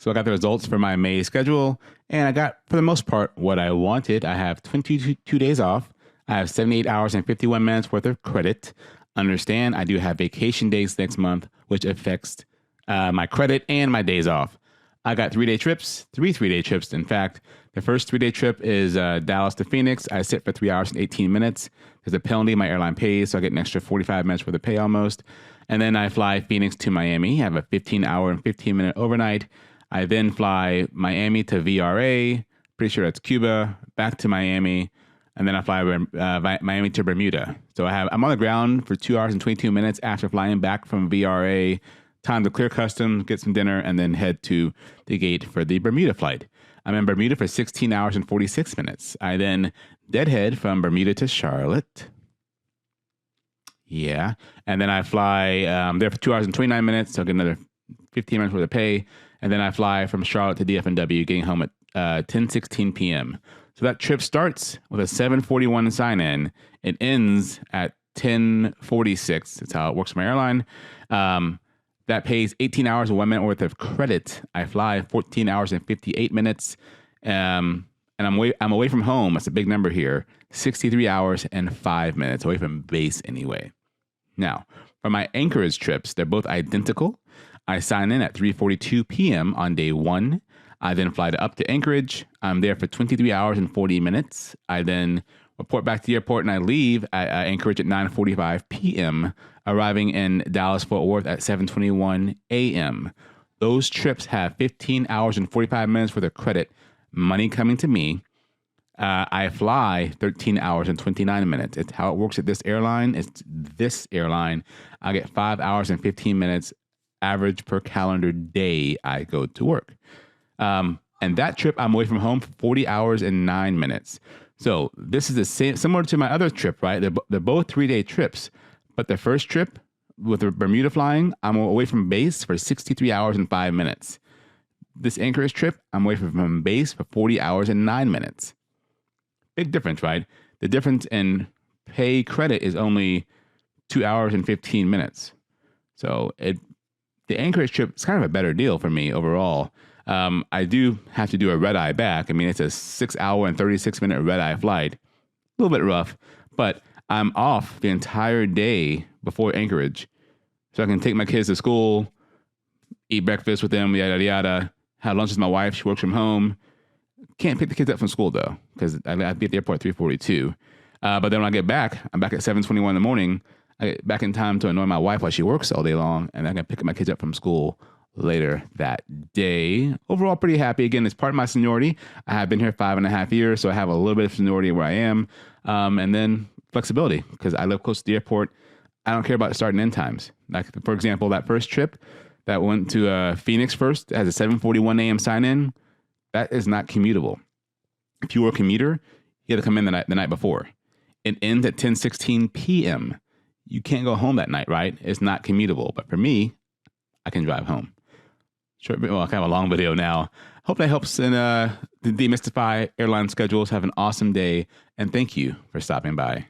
So I got the results for my May schedule, and I got, for the most part, what I wanted. I have 22 days off. I have 78 hours and 51 minutes worth of credit. Understand, I do have vacation days next month, which affects my credit and my days off. I got 3-day trips, three-day trips. In fact, the first 3-day trip is Dallas to Phoenix. I sit for 3 hours and 18 minutes. There's a penalty my airline pays, so I get an extra 45 minutes worth of pay almost. And then I fly Phoenix to Miami. I have a 15-hour and 15-minute overnight. I then fly Miami to VRA, pretty sure that's Cuba, back to Miami, and then I fly Miami to Bermuda. So I'm on the ground for 2 hours and 22 minutes after flying back from VRA. Time to clear customs, get some dinner, and then head to the gate for the Bermuda flight. I'm in Bermuda for 16 hours and 46 minutes. I then deadhead from Bermuda to Charlotte. Yeah. And then I fly there for 2 hours and 29 minutes, so I get another 15 minutes worth of pay. And then I fly from Charlotte to DFNW, getting home at 10:16 p.m. So that trip starts with a 7:41 sign-in. It ends at 10:46. That's how it works for my airline. That pays 18 hours and 1 minute worth of credit. I fly 14 hours and 58 minutes. And I'm away from home. That's a big number here. 63 hours and 5 minutes away from base anyway. Now, for my Anchorage trips, they're both identical. I sign in at 3:42 p.m. on day 1. I then fly up to Anchorage. I'm there for 23 hours and 40 minutes. I then report back to the airport and I leave at Anchorage at 9:45 p.m., arriving in Dallas-Fort Worth at 7:21 a.m. Those trips have 15 hours and 45 minutes worth of credit, money coming to me. I fly 13 hours and 29 minutes. It's how it works at this airline. It's this airline. I get 5 hours and 15 minutes average per calendar day I go to work. And that trip, I'm away from home for 40 hours and 9 minutes. So this is the same, similar to my other trip, right? They're both 3-day trips. But the first trip with the Bermuda flying, I'm away from base for 63 hours and 5 minutes. This Anchorage trip, I'm away from base for 40 hours and 9 minutes. Big difference, right? The difference in pay credit is only 2 hours and 15 minutes. So the Anchorage trip is kind of a better deal for me overall. I do have to do a red eye back. I mean, it's a 6 hour and 36 minute red eye flight. A little bit rough, but I'm off the entire day before Anchorage. So I can take my kids to school, eat breakfast with them, yada, yada, have lunch with my wife. She works from home. Can't pick the kids up from school though, because I'd be at the airport at 3:42. But then when I get back, I'm back at 7:21 in the morning. I get back in time to annoy my wife while she works all day long, and I can pick my kids up from school later that day. Overall, pretty happy. Again, it's part of my seniority. I have been here 5.5 years, so I have a little bit of seniority where I am. And then flexibility, because I live close to the airport. I don't care about start and end times. Like, for example, that first trip that went to Phoenix first has a 7:41 a.m. sign-in. That is not commutable. If you were a commuter, you had to come in the night before. It ends at 10:16 p.m. You can't go home that night, right? It's not commutable. But for me, I can drive home. Short, well, kind of a long video now. Hope that helps in demystify airline schedules. Have an awesome day, and thank you for stopping by.